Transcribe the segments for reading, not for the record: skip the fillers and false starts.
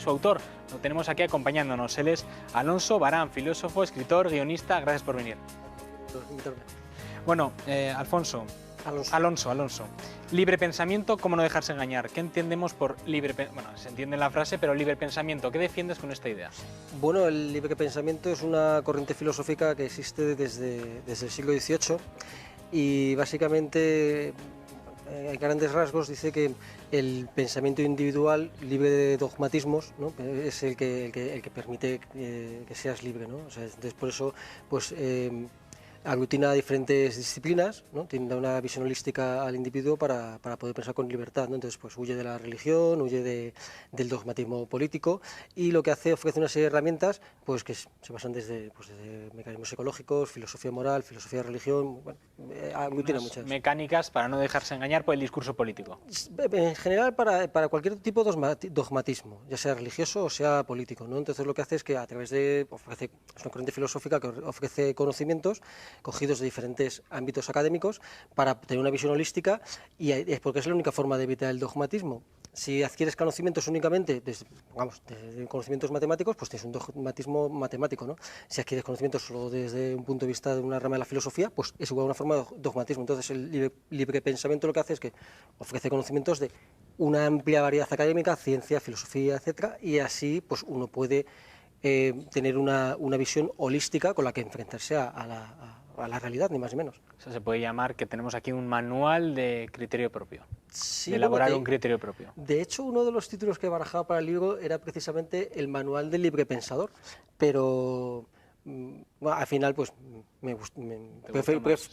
Su autor lo tenemos aquí acompañándonos. Él es Alonso Barán, filósofo, escritor, guionista. Gracias por venir. Bueno, Alonso. Libre pensamiento, ¿cómo no dejarse engañar? ¿Qué entendemos por libre pensamiento? Bueno, se entiende en la frase, pero libre pensamiento, ¿qué defiendes con esta idea? Bueno, el libre pensamiento es una corriente filosófica que existe desde el siglo XVIII y básicamente, en grandes rasgos, dice que el pensamiento individual, libre de dogmatismos, ¿no?, es el que permite que seas libre, ¿no? O sea, entonces, por eso, pues, aglutina diferentes disciplinas, ¿no? Tiene una visión holística al individuo para poder pensar con libertad, ¿no? Entonces, pues, huye de la religión, huye del dogmatismo político, y lo que hace, ofrece una serie de herramientas, pues, que se basan desde mecanismos psicológicos, filosofía moral, filosofía de religión, bueno, aglutina muchas mecánicas para no dejarse engañar por el discurso político. En general, para cualquier tipo de dogmatismo, ya sea religioso o sea político, ¿no? Entonces, lo que hace es que a través es una corriente filosófica que ofrece conocimientos cogidos de diferentes ámbitos académicos para tener una visión holística, y es porque es la única forma de evitar el dogmatismo. Si adquieres conocimientos únicamente desde conocimientos matemáticos, pues tienes un dogmatismo matemático, ¿no? Si adquieres conocimientos solo desde un punto de vista de una rama de la filosofía, pues es igual una forma de dogmatismo. Entonces, el libre pensamiento lo que hace es que ofrece conocimientos de una amplia variedad académica, ciencia, filosofía, etcétera, y así, pues, uno puede tener una visión holística con la que enfrentarse a la realidad, ni más ni menos. O sea, se puede llamar que tenemos aquí un manual de criterio propio, sí, de elaborar un criterio propio. De hecho, uno de los títulos que barajaba para el libro era precisamente el manual del libre pensador, pero bueno, al final, pues,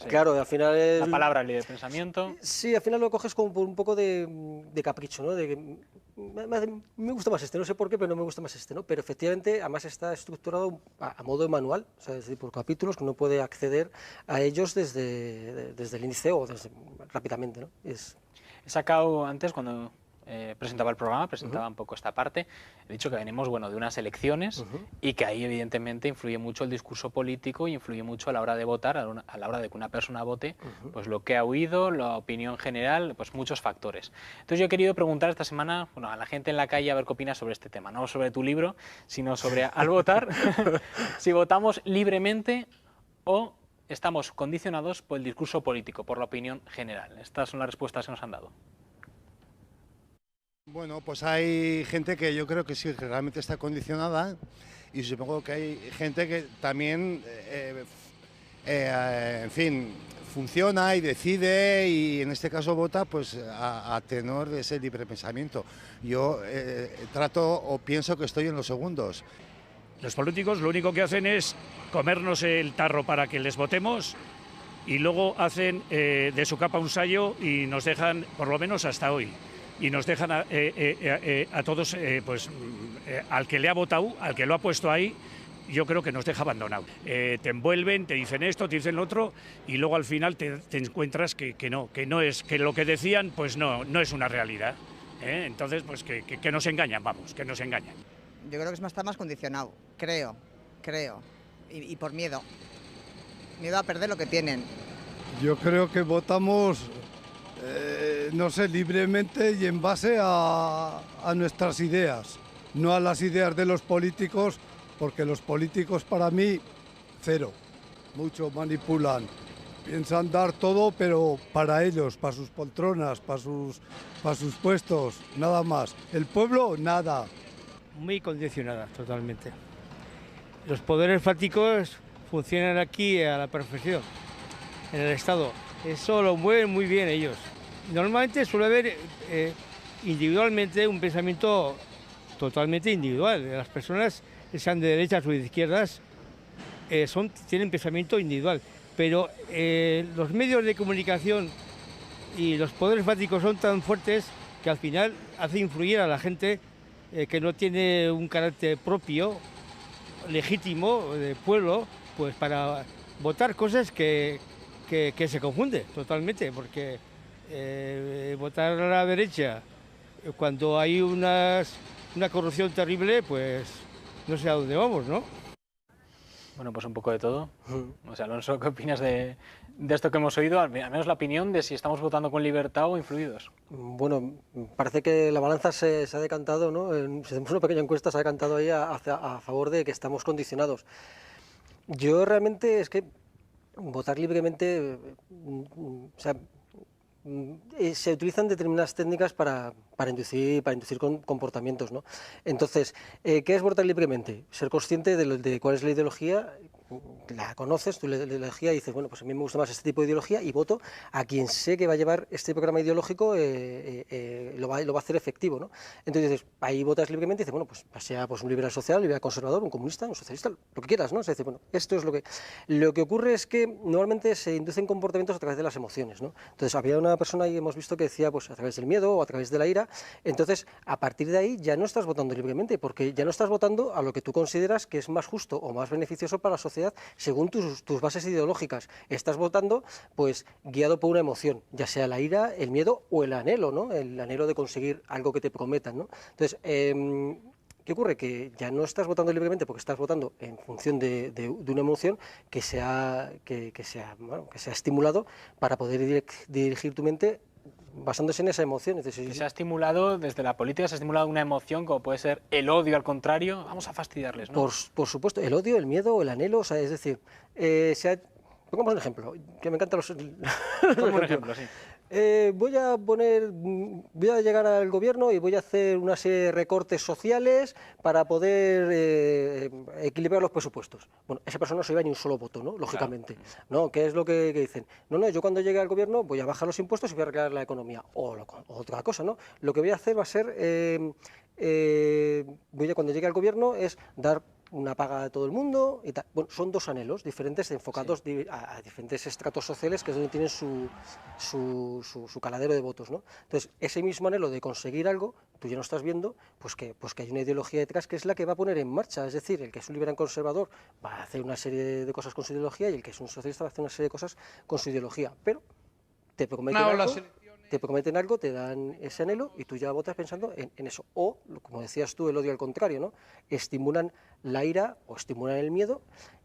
claro, al final es la palabra libre pensamiento. Sí, al final lo coges como por un poco de capricho, ¿no? Me gusta más este, no sé por qué, pero no me gusta más este, ¿no? Pero efectivamente, además está estructurado a modo de manual, o sea, es decir, por capítulos, que uno puede acceder a ellos desde el índice o rápidamente, ¿no? He sacado antes, cuando presentaba el programa, presentaba un poco esta parte, he dicho que venimos, bueno, de unas elecciones y que ahí evidentemente influye mucho el discurso político y influye mucho a la hora de votar, a la hora de que una persona vote, pues lo que ha oído, la opinión general, pues muchos factores. Entonces yo he querido preguntar esta semana, bueno, a la gente en la calle a ver qué opina sobre este tema, no sobre tu libro, sino sobre al votar, si votamos libremente o estamos condicionados por el discurso político, por la opinión general. Estas son las respuestas que nos han dado. Bueno, pues hay gente que yo creo que sí, que realmente está condicionada, y supongo que hay gente que también, en fin, funciona y decide, y en este caso vota pues a tenor de ese libre pensamiento. Yo trato o pienso que estoy en los segundos. Los políticos lo único que hacen es comernos el tarro para que les votemos, y luego hacen de su capa un sayo y nos dejan, por lo menos hasta hoy, y nos dejan a todos, al que le ha votado, al que lo ha puesto ahí, yo creo que nos deja abandonado. Te envuelven, te dicen esto, te dicen lo otro, y luego al final te encuentras que no es, que lo que decían pues no es una realidad. Entonces, pues que nos engañan, vamos, que nos engañan. Yo creo que está más condicionado, creo, y por miedo a perder lo que tienen. Yo creo que votamos, no sé, libremente y en base a nuestras ideas, no a las ideas de los políticos, porque los políticos para mí, cero, mucho manipulan, piensan dar todo, pero para ellos, para sus poltronas, para sus puestos, nada más. El pueblo, nada. Muy condicionada, totalmente. Los poderes fácticos funcionan aquí a la perfección, en el Estado. Eso lo mueven muy bien ellos. Normalmente suele haber individualmente un pensamiento totalmente individual. Las personas, sean de derechas o de izquierdas, tienen pensamiento individual. Pero los medios de comunicación y los poderes fácticos son tan fuertes que al final hace influir a la gente que no tiene un carácter propio, legítimo, de pueblo, pues para votar cosas que se confunde totalmente, porque votar a la derecha cuando hay una corrupción terrible, pues no sé a dónde vamos, ¿no? Bueno, pues un poco de todo. O sea, Alonso, ¿qué opinas de esto que hemos oído? Al menos la opinión de si estamos votando con libertad o influidos. Bueno, parece que la balanza se ha decantado, ¿no? Si hacemos una pequeña encuesta, se ha decantado ahí a favor de que estamos condicionados. Yo realmente es que votar libremente, o sea, se utilizan determinadas técnicas para inducir comportamientos, ¿no? Entonces, ¿qué es votar libremente? Ser consciente de cuál es la ideología, la conoces, tu ideología, y dices, bueno, pues a mí me gusta más este tipo de ideología y voto a quien sé que va a llevar este programa ideológico, lo va a hacer efectivo, ¿no? Entonces dices, ahí votas libremente y dices, bueno, pues sea pues un liberal social, un liberal conservador, un comunista, un socialista, lo que quieras, ¿no? Se dice, bueno, esto es lo que... Lo que ocurre es que normalmente se inducen comportamientos a través de las emociones, ¿no? Entonces había una persona y hemos visto que decía, pues a través del miedo o a través de la ira. Entonces, a partir de ahí ya no estás votando libremente, porque ya no estás votando a lo que tú consideras que es más justo o más beneficioso para la sociedad según tus bases ideológicas. Estás votando pues guiado por una emoción, ya sea la ira, el miedo o el anhelo, ¿no? El anhelo de conseguir algo que te prometan, ¿no? Entonces, ¿qué ocurre? Que ya no estás votando libremente porque estás votando en función de una emoción que sea estimulado para poder dirigir tu mente basándose en esa emoción. Es decir, que se ha estimulado, desde la política se ha estimulado una emoción como puede ser el odio, al contrario, vamos a fastidiarles, ¿no? Por supuesto, el odio, el miedo, el anhelo, o sea, es decir, pongamos un ejemplo, que me encantan los Como un ejemplo, sí. Voy a llegar al gobierno y voy a hacer una serie de recortes sociales para poder equilibrar los presupuestos. Bueno, esa persona no se lleva ni un solo voto, ¿no? Lógicamente. Claro. ¿No? ¿Qué es lo que dicen? No, yo cuando llegue al gobierno voy a bajar los impuestos y voy a arreglar la economía. O otra cosa, ¿no? Lo que voy a hacer va a ser, cuando llegue al gobierno, es dar una paga a todo el mundo y tal. Bueno, son dos anhelos diferentes enfocados a diferentes estratos sociales que es donde tienen su caladero de votos, ¿no? Entonces, ese mismo anhelo de conseguir algo, tú ya no estás viendo pues que hay una ideología detrás que es la que va a poner en marcha. Es decir, el que es un liberal conservador va a hacer una serie de cosas con su ideología y el que es un socialista va a hacer una serie de cosas con su ideología. Pero te prometen algo, te dan ese anhelo y tú ya votas pensando en eso. O, como decías tú, el odio al contrario, ¿no? Estimulan la ira o estimulan el miedo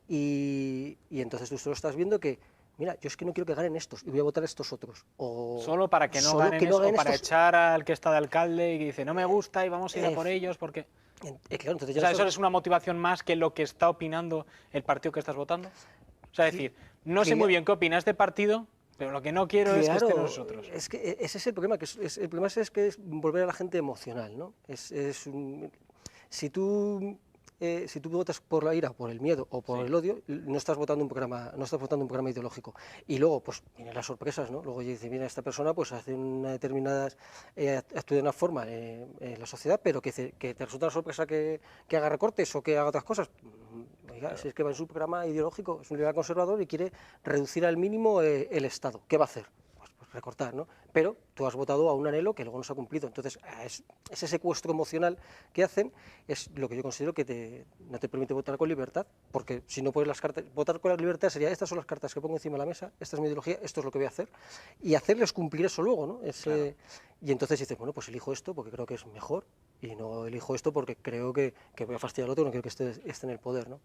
y entonces tú solo estás viendo que, mira, yo es que no quiero que ganen estos y voy a votar a estos otros. O solo para que no ganen eso, o para echar al que está de alcalde y que dice, no me gusta y vamos a ir a por ellos porque... Claro, entonces ya ¿eso es una motivación más que lo que está opinando el partido que estás votando? O sea, decir, no sé muy bien qué opinas de partido, pero lo que no quiero es que estén nosotros. Es que ese es el problema, el problema es que es volver a la gente emocional, ¿no? Si tú votas por la ira, por el miedo o por el odio, no estás votando un programa ideológico. Y luego, pues, vienen las sorpresas, ¿no? Luego dice, mira, esta persona pues hace una determinada, actúa de una forma en la sociedad, pero que te resulta una sorpresa que haga recortes o que haga otras cosas. Oiga, si es que va en su programa ideológico, es un liberal conservador y quiere reducir al mínimo el Estado. ¿Qué va a hacer? Pues recortar, ¿no? Pero tú has votado a un anhelo que luego no se ha cumplido. Entonces, ese secuestro emocional que hacen es lo que yo considero que no te permite votar con libertad, porque si no puedes las cartas, votar con la libertad sería, estas son las cartas que pongo encima de la mesa, esta es mi ideología, esto es lo que voy a hacer, y hacerles cumplir eso luego, ¿no? Claro. Y entonces dices, bueno, pues elijo esto porque creo que es mejor, y no elijo esto porque creo que voy a fastidiar al otro, no quiero que esté en el poder, ¿no?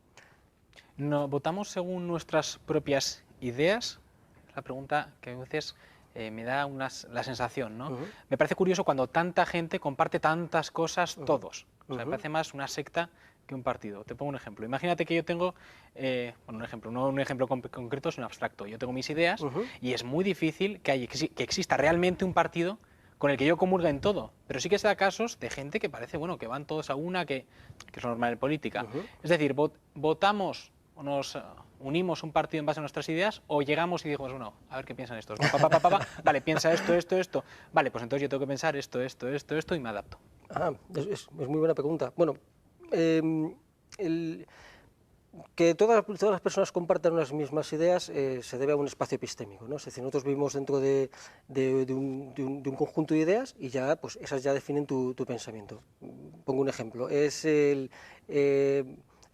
¿No votamos según nuestras propias ideas? La pregunta que a veces me da la sensación, ¿no? Me parece curioso cuando tanta gente comparte tantas cosas todos. O sea, me parece más una secta que un partido. Te pongo un ejemplo. Imagínate que yo tengo, no un ejemplo concreto, sino abstracto. Yo tengo mis ideas y es muy difícil que exista realmente un partido con el que yo comulgue en todo. Pero sí que se da casos de gente que parece, bueno, que van todos a una, que es lo normal en política. Es decir, votamos o nos unimos un partido en base a nuestras ideas o llegamos y decimos, bueno, a ver qué piensan estos. Vale, piensa esto. Vale, pues entonces yo tengo que pensar esto y me adapto. Es muy buena pregunta. Bueno, que todas las personas compartan unas mismas ideas se debe a un espacio epistémico, ¿no? Es decir, nosotros vivimos dentro de un conjunto de ideas y ya, pues esas ya definen tu pensamiento. Pongo un ejemplo, es el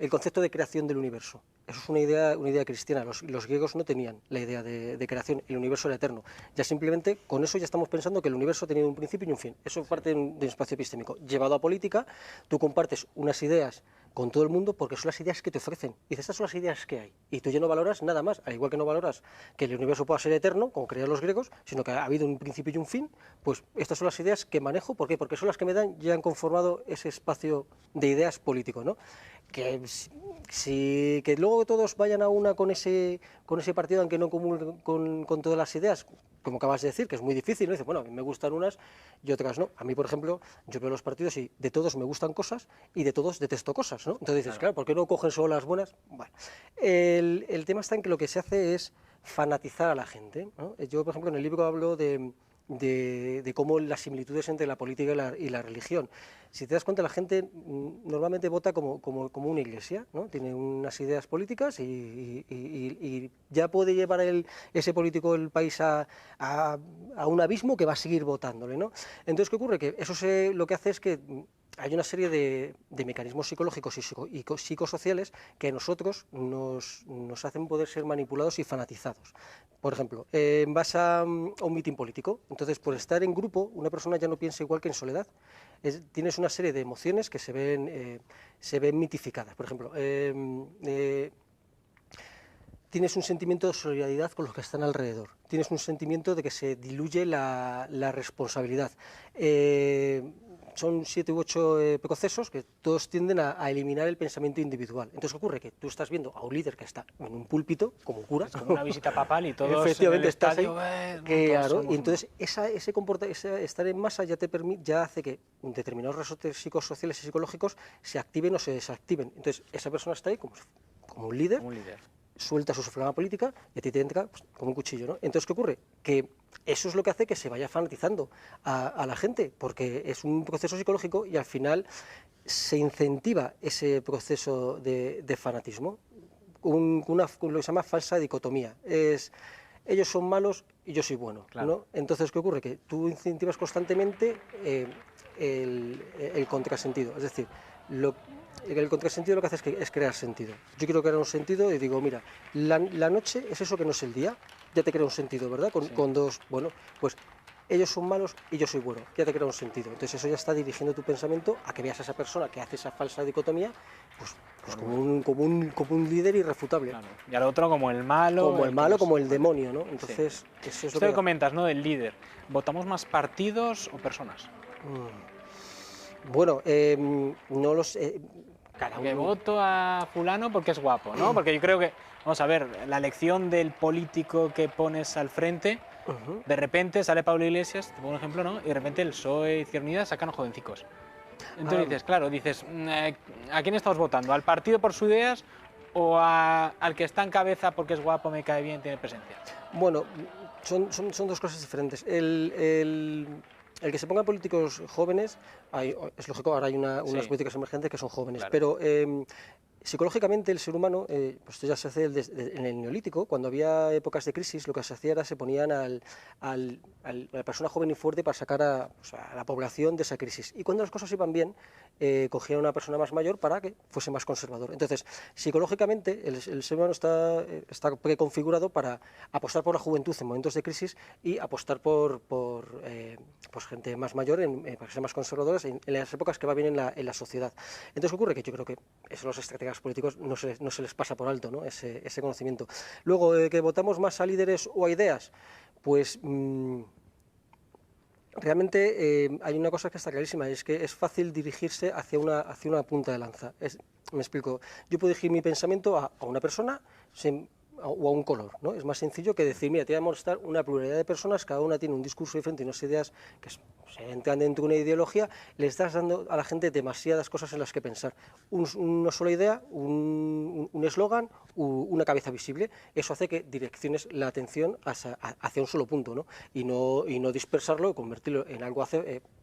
concepto de creación del universo. Eso es una idea cristiana. Los griegos no tenían la idea de creación, el universo era eterno. Ya simplemente con eso ya estamos pensando que el universo tenía un principio y un fin. Eso parte de un espacio epistémico. Llevado a política, tú compartes unas ideas con todo el mundo porque son las ideas que te ofrecen. Y dices, estas son las ideas que hay. Y tú ya no valoras nada más, al igual que no valoras que el universo pueda ser eterno, como creían los griegos, sino que ha habido un principio y un fin, pues estas son las ideas que manejo. ¿Por qué? Porque son las que me dan, ya han conformado ese espacio de ideas político, ¿no? Que luego todos vayan a una con ese partido, aunque no comulguen con todas las ideas, como acabas de decir, que es muy difícil, ¿no? Dice, bueno, a mí me gustan unas y otras no. A mí, por ejemplo, yo veo los partidos y de todos me gustan cosas y de todos detesto cosas, ¿no? Entonces dices, claro, ¿por qué no cogen solo las buenas? Bueno, el tema está en que lo que se hace es fanatizar a la gente, ¿no? Yo, por ejemplo, en el libro hablo de cómo las similitudes entre la política y la religión. Si te das cuenta, la gente normalmente vota como una iglesia, ¿no? Tiene unas ideas políticas y ya puede llevar ese político el país a un abismo que va a seguir votándole, ¿no? Entonces, ¿qué ocurre? Que eso lo que hace es que hay una serie de mecanismos psicológicos y psicosociales que a nosotros nos hacen poder ser manipulados y fanatizados. Por ejemplo, vas a un mitin político, entonces por estar en grupo una persona ya no piensa igual que en soledad. Tienes una serie de emociones que se ven mitificadas. Por ejemplo, tienes un sentimiento de solidaridad con los que están alrededor, tienes un sentimiento de que se diluye la responsabilidad. Son 7 u 8 procesos que todos tienden a eliminar el pensamiento individual. Entonces, ¿qué ocurre? Que tú estás viendo a un líder que está en un púlpito, como cura. Es como una visita papal y todos efectivamente, en el estás estadio, ahí, claro, y entonces ese estar en masa ya hace que determinados resortes psicosociales y psicológicos se activen o se desactiven. Entonces, esa persona está ahí como un líder. Suelta su soflama política y a ti te entra pues, como un cuchillo, ¿no? Entonces, ¿qué ocurre? Que eso es lo que hace que se vaya fanatizando a la gente, porque es un proceso psicológico y al final se incentiva ese proceso de fanatismo, lo que se llama falsa dicotomía. Ellos son malos y yo soy bueno, claro, ¿no? Entonces, ¿qué ocurre? Que tú incentivas constantemente el contrasentido, es decir, el contrasentido lo que hace es crear sentido. Yo quiero crear un sentido y digo, mira, la noche es eso que no es el día, ya te crea un sentido, ¿verdad? Con dos, bueno, pues ellos son malos y yo soy bueno, ya te crea un sentido. Entonces eso ya está dirigiendo tu pensamiento a que veas a esa persona que hace esa falsa dicotomía, pues como un líder irrefutable. Claro. Y al otro como el malo. Como el demonio, ¿no? Entonces, eso es lo que comentas, ¿no? Del líder. ¿Votamos más partidos o personas? Bueno, no los... Que voto a fulano porque es guapo, ¿no? Porque yo creo que, vamos a ver, la elección del político que pones al frente, de repente sale Pablo Iglesias, te pongo un ejemplo, ¿no? Y de repente el PSOE y Izquierda Unida sacan a jovencicos. Entonces dices, ¿a quién estamos votando? ¿Al partido por sus ideas o al que está en cabeza porque es guapo, me cae bien, tiene presencia? Bueno, son dos cosas diferentes. El que se pongan políticos jóvenes, es lógico, ahora hay unas políticas emergentes que son jóvenes, claro. Pero psicológicamente el ser humano, pues esto ya se hace en el Neolítico, cuando había épocas de crisis, lo que se hacía era se ponían a la persona joven y fuerte para sacar a la población de esa crisis. Y cuando las cosas iban bien, cogían a una persona más mayor para que fuese más conservador. Entonces, psicológicamente, el ser humano está preconfigurado para apostar por la juventud en momentos de crisis y apostar por pues gente más mayor para ser más conservadores en las épocas que va bien en la sociedad. Entonces, ¿qué ocurre? Que yo creo que eso los estrategas políticos no se les pasa por alto, ¿no? ese conocimiento. Luego, que votamos más a líderes o a ideas, pues realmente hay una cosa que está clarísima, es que es fácil dirigirse hacia una punta de lanza. Me explico, yo puedo dirigir mi pensamiento a una persona o a un color, ¿no? Es más sencillo que decir, mira, te voy a mostrar una pluralidad de personas, cada una tiene un discurso diferente y unas ideas que se entran dentro de una ideología, le estás dando a la gente demasiadas cosas en las que pensar. Una sola idea, un eslogan, una cabeza visible, eso hace que direcciones la atención hacia un solo punto, ¿no? Y no dispersarlo, convertirlo en algo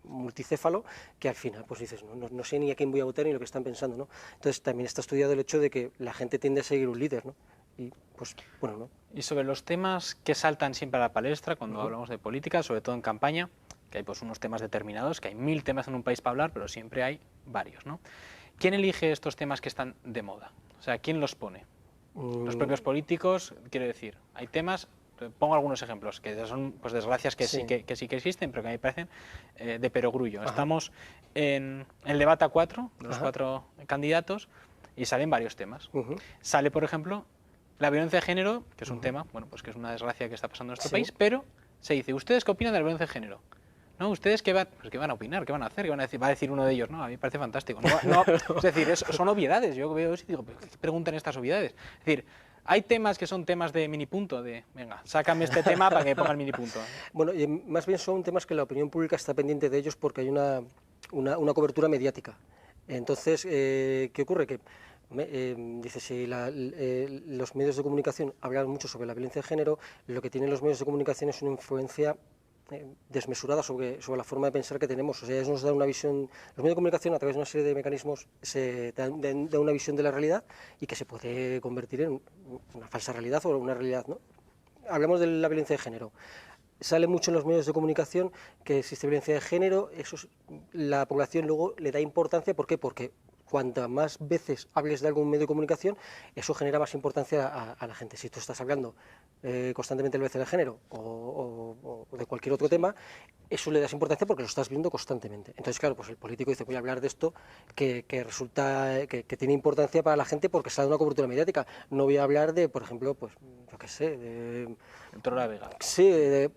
multicéfalo, que al final pues dices, no sé ni a quién voy a votar ni lo que están pensando, ¿no? Entonces también está estudiado el hecho de que la gente tiende a seguir un líder, ¿no? Y pues bueno, ¿no? Y sobre los temas que saltan siempre a la palestra cuando hablamos de política, sobre todo en campaña, que hay pues unos temas determinados, que hay 1000 temas en un país para hablar, pero siempre hay varios, ¿no? ¿Quién elige estos temas que están de moda? O sea, ¿quién los pone? Los propios políticos, quiero decir, hay temas, pongo algunos ejemplos, que son pues desgracias que sí que existen, pero que a mí me parecen de perogrullo. Estamos en el debate a 4, de los 4 candidatos y salen varios temas. Sale, por ejemplo, la violencia de género, que es un tema, bueno, pues que es una desgracia que está pasando en nuestro país, pero se dice, ¿ustedes qué opinan de la violencia de género? ¿No? ¿Ustedes qué van a opinar? ¿Qué van a hacer? ¿Qué van a decir? Va a decir uno de ellos, no, a mí me parece fantástico. Es decir, son obviedades. Yo veo eso y digo, ¿qué preguntan estas obviedades? Es decir, hay temas que son temas de minipunto, de, venga, sácame este tema para que ponga el minipunto. Bueno, más bien son temas que la opinión pública está pendiente de ellos porque hay una cobertura mediática. Entonces, ¿qué ocurre? Que dice, si los medios de comunicación hablan mucho sobre la violencia de género, lo que tienen los medios de comunicación es una influencia desmesurada sobre la forma de pensar que tenemos. O sea, ellos nos dan una visión, los medios de comunicación a través de una serie de mecanismos se dan una visión de la realidad y que se puede convertir en una falsa realidad o una realidad, ¿no? Hablamos de la violencia de género. Sale mucho en los medios de comunicación que existe violencia de género, la población luego le da importancia. ¿Por qué? Porque cuantas más veces hables de algún medio de comunicación, eso genera más importancia a la gente. Si tú estás hablando constantemente de violencia de género o de cualquier otro tema, eso le das importancia porque lo estás viendo constantemente. Entonces, claro, pues el político dice, voy a hablar de esto que resulta que tiene importancia para la gente porque sale de una cobertura mediática. No voy a hablar de, por ejemplo, pues, yo qué sé, de... Torra Vega. Sí, de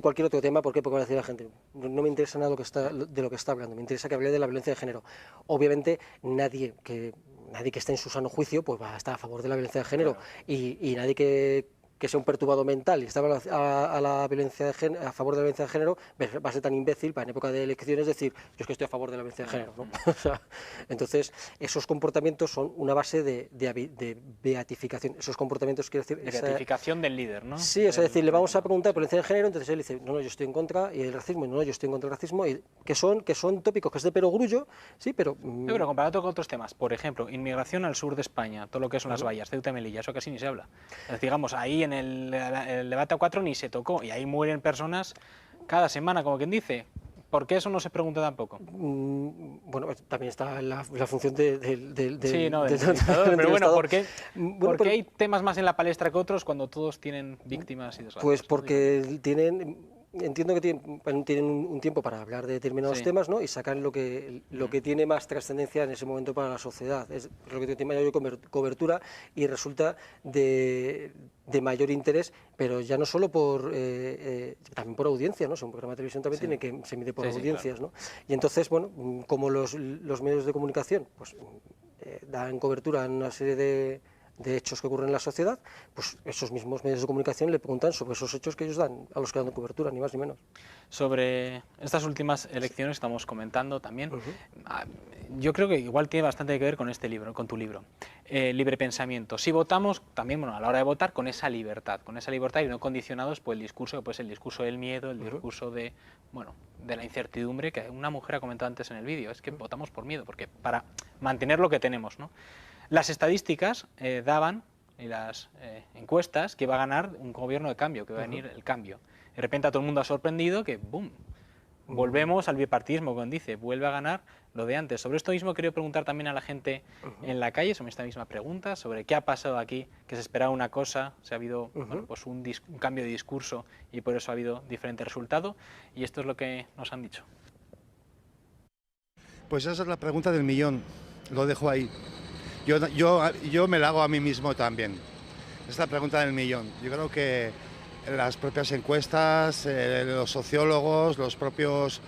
cualquier otro tema. ¿Por qué? Porque va a decir la gente, no me interesa nada de lo que está hablando, me interesa que hable de la violencia de género. Obviamente, nadie que esté en su sano juicio pues va a estar a favor de la violencia de género, claro. y nadie que sea un perturbado mental y está a la violencia de género, a favor de la violencia de género, va a ser tan imbécil para en época de elecciones decir, yo es que estoy a favor de la violencia de género, ¿no? O sea, entonces, esos comportamientos son una base de beatificación. Esos comportamientos, quiero decir... Beatificación del líder, ¿no? Sí, es decir, le vamos a preguntar por violencia de género, entonces él dice, no, yo estoy en contra, y el racismo, no, yo estoy en contra del racismo, y que son tópicos que es de perogrullo, sí, pero... Pero comparado con otros temas, por ejemplo, inmigración al sur de España, todo lo que son las vallas, Ceuta y Melilla, eso casi ni se habla. Digamos, ahí en el debate A4 ni se tocó, y ahí mueren personas cada semana, como quien dice. ¿Por qué eso no se pregunta tampoco? Bueno, también está la función del entrevistador, pero bueno, ¿por qué hay temas más en la palestra que otros cuando todos tienen víctimas y desgracias? Pues porque entiendo que tienen un tiempo para hablar de determinados temas, ¿no? Y sacan lo que tiene más trascendencia en ese momento para la sociedad. Es lo que tiene mayor cobertura y resulta de mayor interés, pero ya no solo también por audiencia, ¿no? Un programa de televisión también se mide por audiencias, claro. ¿No? Y entonces, bueno, como los medios de comunicación pues dan cobertura a una serie de hechos que ocurren en la sociedad, pues esos mismos medios de comunicación le preguntan sobre esos hechos que ellos dan, a los que dan cobertura, ni más ni menos. Sobre estas últimas elecciones que estamos comentando también, yo creo que igual tiene bastante que ver con este libro, con tu libro, Libre Pensamiento. Si votamos, también a la hora de votar, con esa libertad y no condicionados por el discurso, que puede ser el discurso del miedo, el discurso de la incertidumbre, que una mujer ha comentado antes en el vídeo, es que votamos por miedo, porque para mantener lo que tenemos, ¿no? Las estadísticas daban, y las encuestas, que va a ganar un gobierno de cambio, que va a venir el cambio. De repente a todo el mundo ha sorprendido que, ¡boom!, volvemos al bipartidismo, como dice, vuelve a ganar lo de antes. Sobre esto mismo quería preguntar también a la gente en la calle, sobre esta misma pregunta, sobre qué ha pasado aquí, que se esperaba una cosa, se ha habido pues un cambio de discurso y por eso ha habido diferente resultado, y esto es lo que nos han dicho. Pues esa es la pregunta del millón, lo dejo ahí. Yo me la hago a mí mismo también. Es la pregunta del millón. Yo creo que las propias encuestas, los sociólogos, los propios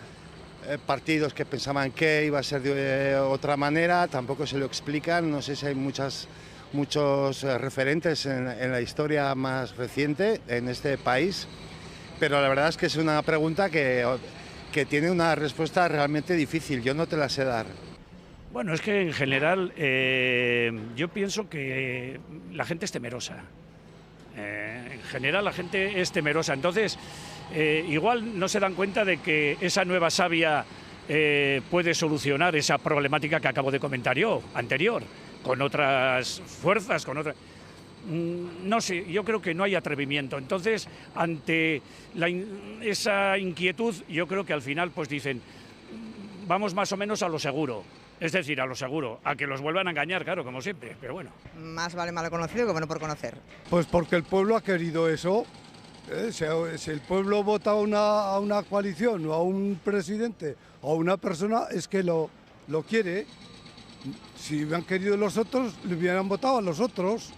partidos que pensaban que iba a ser de otra manera, tampoco se lo explican. No sé si hay muchos referentes en la historia más reciente en este país, pero la verdad es que es una pregunta que tiene una respuesta realmente difícil. Yo no te la sé dar. Bueno, es que en general yo pienso que la gente es temerosa. En general la gente es temerosa. Entonces, igual no se dan cuenta de que esa nueva savia puede solucionar esa problemática que acabo de comentar yo, anterior, con otras fuerzas, con otras... No sé, yo creo que no hay atrevimiento. Entonces, ante esa inquietud, yo creo que al final pues dicen, vamos más o menos a lo seguro. Es decir, a lo seguro, a que los vuelvan a engañar, claro, como siempre, pero bueno. Más vale malo conocido que bueno por conocer. Pues porque el pueblo ha querido eso. Si el pueblo vota a una coalición o a un presidente o a una persona, es que lo quiere. Si hubieran querido los otros, le hubieran votado a los otros.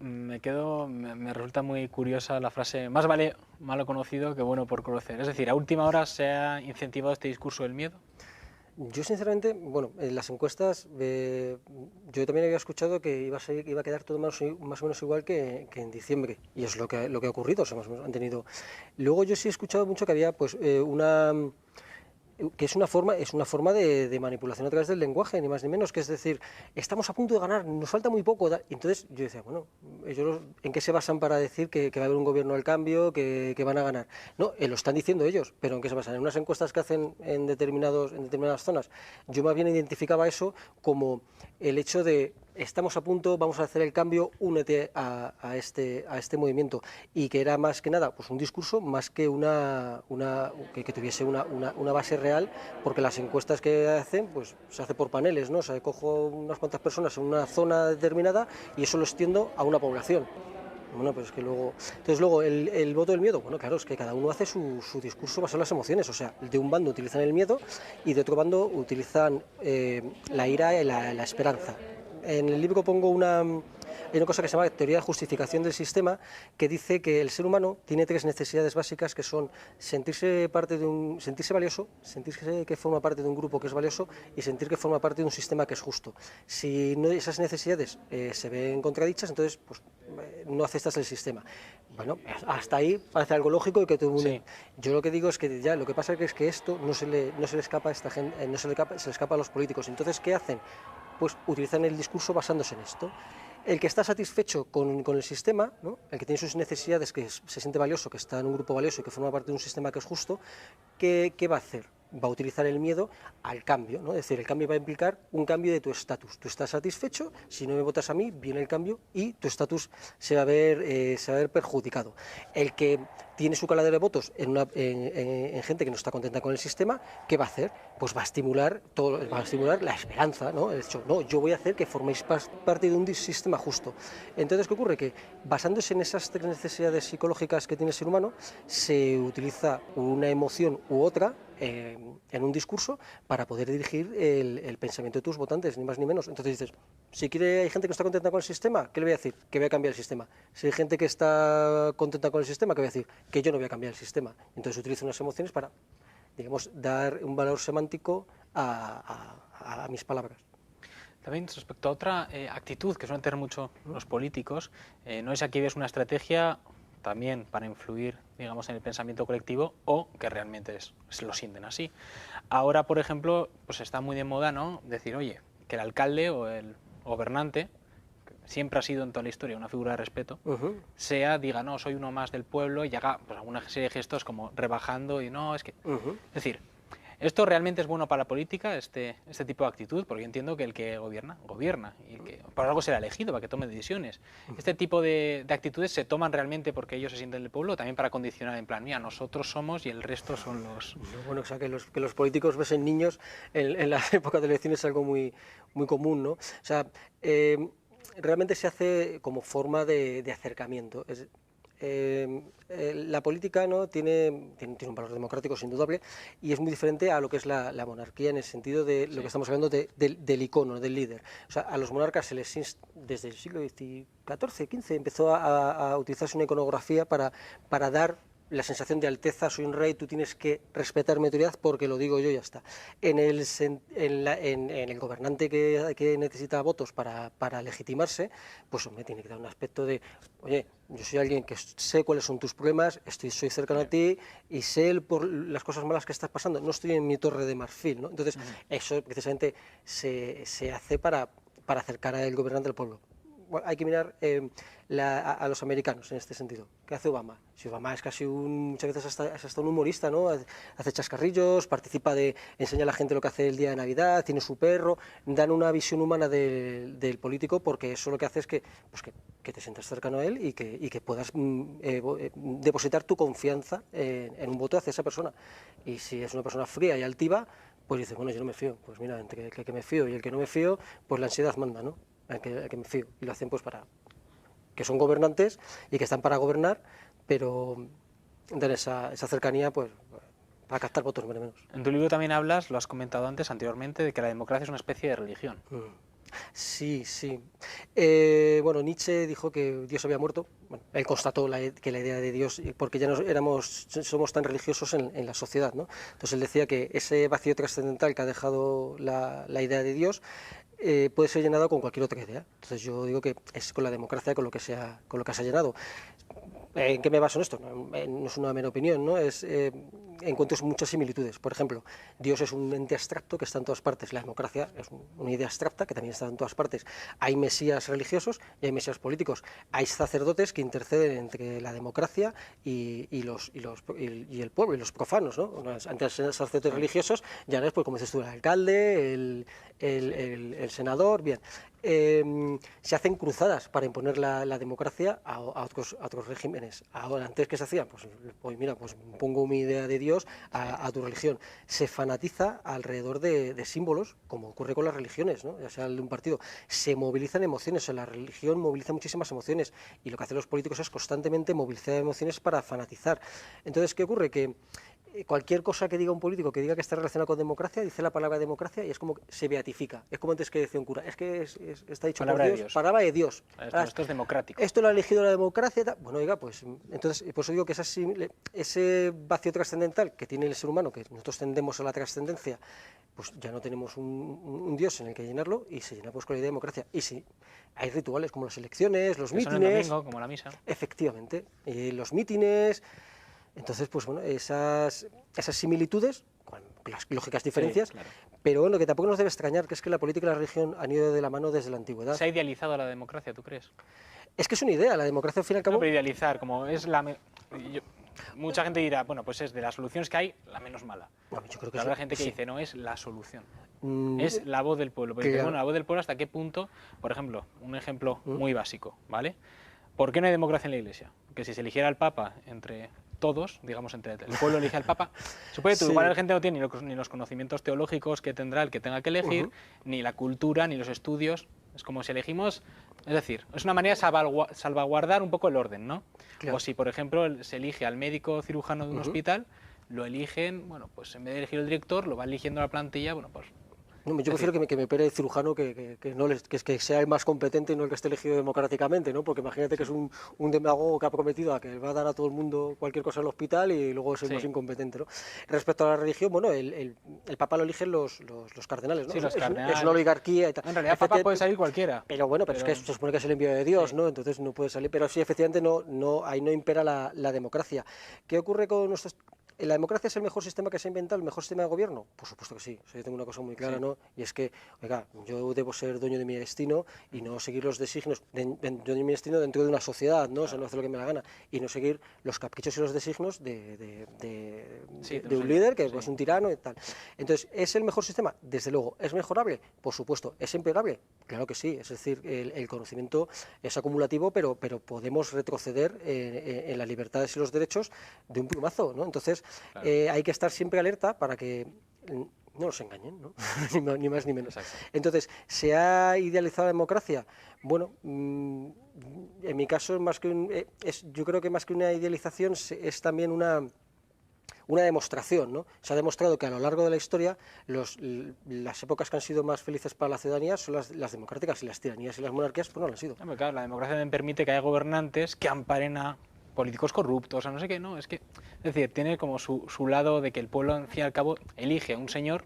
Me resulta muy curiosa la frase, más vale malo conocido que bueno por conocer. Es decir, a última hora se ha incentivado este discurso del miedo. Yo sinceramente, bueno, en las encuestas yo también había escuchado que iba a quedar todo más o menos igual que en diciembre, y es lo que ha ocurrido, o sea, más o menos han tenido. Luego yo sí he escuchado mucho que había pues que es una forma de manipulación a través del lenguaje, ni más ni menos, que es decir, estamos a punto de ganar, nos falta muy poco. Y entonces yo decía, bueno, ellos ¿en qué se basan para decir que va a haber un gobierno al cambio, que van a ganar? No, lo están diciendo ellos, pero ¿en qué se basan? En unas encuestas que hacen en determinadas zonas. Yo más bien identificaba eso como el hecho de estamos a punto, vamos a hacer el cambio, únete a este movimiento, y que era más que nada pues un discurso más que que tuviese una base real, porque las encuestas que hacen pues se hace por paneles, ¿no? O sea, cojo unas cuantas personas en una zona determinada y eso lo extiendo a una población. Bueno, pues es que luego el voto del miedo, bueno, claro, es que cada uno hace su discurso basado en las emociones, o sea, de un bando utilizan el miedo y de otro bando utilizan la ira y la esperanza. En el libro pongo hay una cosa que se llama teoría de justificación del sistema, que dice que el ser humano tiene 3 necesidades básicas, que son sentirse valioso, sentirse que forma parte de un grupo que es valioso y sentir que forma parte de un sistema que es justo. Si no, esas necesidades se ven contradichas, entonces pues, no aceptas el sistema. Bueno, hasta ahí parece algo lógico y que todo el mundo... Sí. Yo lo que digo es que ya lo que pasa es que esto no se le escapa a esta gente, se le escapa a los políticos. Entonces, ¿qué hacen? Pues utilizan el discurso basándose en esto. El que está satisfecho con el sistema, ¿no? El que tiene sus necesidades, que se siente valioso, que está en un grupo valioso y que forma parte de un sistema que es justo, ¿qué va a hacer? Va a utilizar el miedo al cambio, ¿no? Es decir, el cambio va a implicar un cambio de tu estatus. Tú estás satisfecho, si no me votas a mí, viene el cambio y tu estatus se va a ver perjudicado. El que tiene su caladero de votos en gente que no está contenta con el sistema, ¿qué va a hacer? Pues va a estimular la esperanza, ¿no? El hecho, no, yo voy a hacer que forméis parte de un sistema justo. Entonces, ¿qué ocurre? Que basándose en esas 3 necesidades psicológicas que tiene el ser humano, se utiliza una emoción u otra en un discurso para poder dirigir el pensamiento de tus votantes, ni más ni menos. Entonces dices, si hay gente que no está contenta con el sistema, ¿qué le voy a decir? Que voy a cambiar el sistema. Si hay gente que está contenta con el sistema, ¿qué voy a decir? Que yo no voy a cambiar el sistema. Entonces utilizo unas emociones para, digamos, dar un valor semántico a mis palabras. También respecto a otra actitud que suelen tener mucho los políticos, no es aquí ves una estrategia también para influir, digamos, en el pensamiento colectivo o que realmente se lo sienten así. Ahora, por ejemplo, pues está muy de moda, ¿no? Decir, oye, que el alcalde o el gobernante, que siempre ha sido en toda la historia una figura de respeto, diga, no, soy uno más del pueblo y haga pues, alguna serie de gestos como rebajando y no, es que... Es decir, ¿esto realmente es bueno para la política, este tipo de actitud? Porque yo entiendo que el que gobierna, gobierna, y el que por algo será elegido para que tome decisiones. ¿Este tipo de actitudes se toman realmente porque ellos se sienten del pueblo o también para condicionar en plan, mira, nosotros somos y el resto son los...? Bueno, o sea, que los políticos besen niños en la época de elecciones es algo muy, muy común, ¿no? O sea, realmente se hace como forma de acercamiento. La política, ¿no? tiene un valor democrático sin indudable y es muy diferente a lo que es la monarquía en el sentido de lo que estamos hablando del icono, del líder. O sea, a los monarcas se les desde el siglo XIV, XV empezó a utilizarse una iconografía para dar la sensación de alteza, soy un rey, tú tienes que respetar mi autoridad porque lo digo yo y ya está. En el gobernante que necesita votos para legitimarse, pues hombre, tiene que dar un aspecto de, oye, yo soy alguien que sé cuáles son tus problemas, soy cercano a ti y sé por las cosas malas que estás pasando, no estoy en mi torre de marfil, ¿no? Entonces, eso precisamente se hace para acercar al gobernante al pueblo. Bueno, hay que mirar a los americanos en este sentido. ¿Qué hace Obama? Si Obama es casi muchas veces hasta un humorista, ¿no? Hace chascarrillos, enseña a la gente lo que hace el día de Navidad, tiene su perro, dan una visión humana del político porque eso lo que hace es que te sientas cercano a él y que puedas depositar tu confianza en un voto hacia esa persona. Y si es una persona fría y altiva, pues dices, bueno, yo no me fío. Pues mira, entre el que me fío y el que no me fío, pues la ansiedad manda, ¿no? Al que me fío, y lo hacen pues para que son gobernantes y que están para gobernar, pero dan esa cercanía pues para captar votos, menos. En tu libro también hablas, lo has comentado anteriormente, de que la democracia es una especie de religión. Sí, sí. Bueno, Nietzsche dijo que Dios había muerto. Bueno, él constató que la idea de Dios, porque ya somos tan religiosos en la sociedad, ¿no? Entonces él decía que ese vacío trascendental que ha dejado la idea de Dios puede ser llenado con cualquier otra idea. Entonces yo digo que es con la democracia con lo que se ha llenado. ¿En qué me baso en esto? No es una mera opinión, ¿no? Encuentro muchas similitudes. Por ejemplo, Dios es un ente abstracto que está en todas partes. La democracia es una idea abstracta que también está en todas partes. Hay mesías religiosos y hay mesías políticos. Hay sacerdotes que interceden entre la democracia y el pueblo, y los profanos, ¿no? Antes eran sacerdotes religiosos, ya no es, pues, como dices tú, el alcalde, el senador, bien. Se hacen cruzadas para imponer la democracia a otros regímenes. Ahora, antes, ¿qué se hacía? Pues mira, pues pongo mi idea de Dios a tu religión. Se fanatiza alrededor de símbolos, como ocurre con las religiones, ¿no? Ya sea el de un partido. Se movilizan emociones, la religión moviliza muchísimas emociones, y lo que hacen los políticos es constantemente movilizar emociones para fanatizar. Entonces, ¿qué ocurre? Que cualquier cosa que diga un político que diga que está relacionado con democracia, dice la palabra democracia y es como que se beatifica. Es como antes que decía un cura, es que está dicho palabra por Dios, palabra de Dios. Esto es democrático. Esto lo ha elegido la democracia. Bueno, oiga, pues entonces, por eso digo que ese vacío trascendental que tiene el ser humano, que nosotros tendemos a la trascendencia, pues ya no tenemos un Dios en el que llenarlo, y se llena pues con la idea de democracia. Y sí, hay rituales como las elecciones, los mítines. El domingo, como la misa. Efectivamente, los mítines. Entonces, pues bueno, esas similitudes, con las lógicas diferencias, sí, claro. Pero bueno, que tampoco nos debe extrañar, que es que la política y la religión han ido de la mano desde la antigüedad. ¿Se ha idealizado la democracia, tú crees? Es que es una idea, la democracia al fin y al cabo... No, pero idealizar, como es mucha gente dirá, bueno, pues es de las soluciones que hay, la menos mala. Bueno, yo creo que habrá gente que sí. dice, no, es la solución. Es la voz del pueblo. Pero claro. bueno, la voz del pueblo, ¿hasta qué punto? Por ejemplo, un ejemplo muy básico, ¿vale? ¿Por qué no hay democracia en la Iglesia? Porque si se eligiera al Papa entre todos, digamos, entre el pueblo elige al Papa, supongo que igual la gente no tiene ni los conocimientos teológicos que tendrá el que tenga que elegir, ni la cultura, ni los estudios. Es como si elegimos, es decir, es una manera de salvaguardar un poco el orden, ¿no? Claro. O si, por ejemplo, se elige al médico cirujano de un hospital, lo eligen, bueno, pues en vez de elegir el director, lo va eligiendo la plantilla, bueno, pues... No, yo prefiero que me opere el cirujano que sea el más competente y no el que esté elegido democráticamente, ¿no? Porque imagínate que es un demagogo que ha prometido a que va a dar a todo el mundo cualquier cosa en el hospital y luego es el más incompetente, ¿no? Respecto a la religión, bueno, el Papa lo eligen los cardenales, ¿no? Sí, los cardenales. Es una oligarquía y tal. En realidad, Papa puede salir cualquiera. Pero bueno, pero es que se supone que es el envío de Dios, ¿no? Entonces no puede salir. Pero sí, efectivamente, ahí no impera la democracia. ¿Qué ocurre con nuestros...? ¿La democracia es el mejor sistema que se ha inventado, el mejor sistema de gobierno? Por supuesto que sí. O sea, yo tengo una cosa muy clara, ¿no? Y es que, oiga, yo debo ser dueño de mi destino y no seguir los designios, dueño de mi destino dentro de una sociedad, ¿no? O sea, no hacer lo que me da la gana. Y no seguir los caprichos y los designios de un líder que es un tirano y tal. Entonces, ¿es el mejor sistema? Desde luego. ¿Es mejorable? Por supuesto. ¿Es empeorable? Claro que sí. Es decir, el conocimiento es acumulativo, pero podemos retroceder en las libertades y los derechos de un plumazo, ¿no? Entonces, claro. Hay que estar siempre alerta para que no nos engañen, ¿no? ni más ni menos. Exacto. Entonces, ¿se ha idealizado la democracia? Bueno, en mi caso, yo creo que más que una idealización es también una demostración, ¿no? Se ha demostrado que a lo largo de la historia las épocas que han sido más felices para la ciudadanía son las democráticas, y las tiranías y las monarquías pues no lo han sido. Claro, la democracia también permite que haya gobernantes que amparen a políticos corruptos, o sea, no sé qué, no, es decir, tiene como su lado de que el pueblo, al fin y al cabo, elige a un señor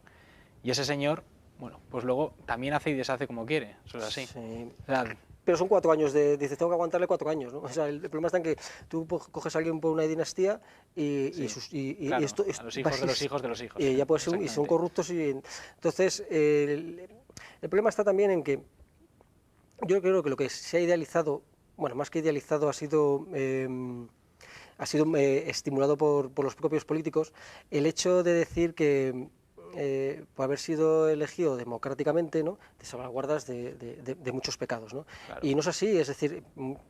y ese señor, bueno, pues luego también hace y deshace como quiere, eso es así. Sí. O sea, pero son 4 años dices, tengo que aguantarle 4 años, ¿no? O sea, el problema está en que tú coges a alguien por una dinastía y claro, esto a los hijos de los hijos de los hijos. Y ya puede ser, y son corruptos entonces el problema está también en que yo creo que lo que se ha idealizado, bueno, más que idealizado, ha sido estimulado por los propios políticos, el hecho de decir que por haber sido elegido democráticamente, ¿no?, te salvaguardas de muchos pecados, ¿no? Claro. Y no es así, es decir,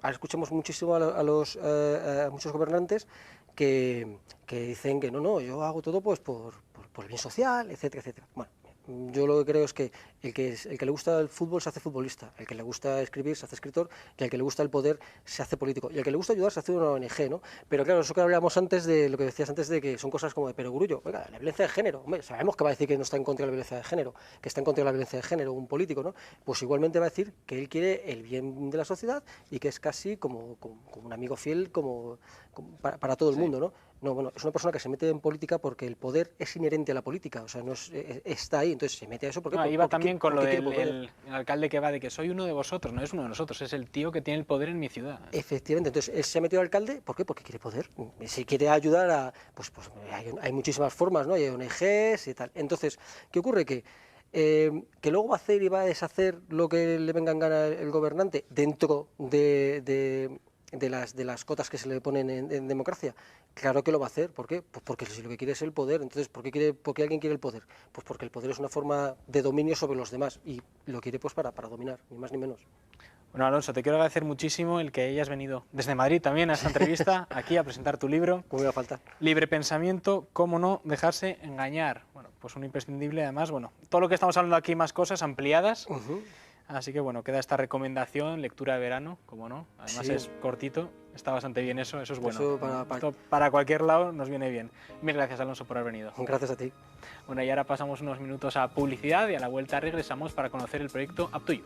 escuchamos muchísimo a muchos gobernantes que dicen que no, yo hago todo pues por el bien social, etcétera, etcétera. Bueno, Yo lo que creo es que el que le gusta el fútbol se hace futbolista, el que le gusta escribir se hace escritor, y el que le gusta el poder se hace político, y el que le gusta ayudar se hace una ONG, ¿no? Pero claro, eso que hablábamos antes de lo que decías antes de que son cosas como de perogrullo. Oiga, la violencia de género, hombre, sabemos que va a decir que no está en contra de la violencia de género, que está en contra de la violencia de género un político, ¿no? Pues igualmente va a decir que él quiere el bien de la sociedad y que es casi como un amigo fiel para todo el mundo, ¿no? No, bueno, es una persona que se mete en política porque el poder es inherente a la política, o sea, no está ahí, entonces se mete a eso porque... Ahí va también con lo del el alcalde que va de que soy uno de vosotros, no es uno de nosotros, es el tío que tiene el poder en mi ciudad. Efectivamente, entonces él se ha metido al alcalde, ¿por qué? Porque quiere poder, si quiere ayudar a... Pues hay muchísimas formas, ¿no? Hay ONGs y tal. Entonces, ¿qué ocurre? Que luego va a hacer y va a deshacer lo que le venga en gana el gobernante dentro de las cotas que se le ponen en democracia. Claro que lo va a hacer. ¿Por qué? Pues porque si lo que quiere es el poder. Entonces, ¿por qué alguien quiere el poder? Pues porque el poder es una forma de dominio sobre los demás y lo quiere pues para dominar, ni más ni menos. Bueno, Alonso, te quiero agradecer muchísimo el que hayas venido desde Madrid también a esta entrevista, aquí a presentar tu libro. ¿Cómo me va a faltar? Libre pensamiento, cómo no dejarse engañar. Bueno, pues un imprescindible, además, bueno, todo lo que estamos hablando aquí, más cosas ampliadas. Así que bueno, queda esta recomendación, lectura de verano, como no, además sí. Es cortito, está bastante bien eso es bueno. Eso para cualquier lado nos viene bien. Mil gracias, Alonso, por haber venido. Gracias a ti. Bueno, y ahora pasamos unos minutos a publicidad y a la vuelta regresamos para conocer el proyecto Up to You.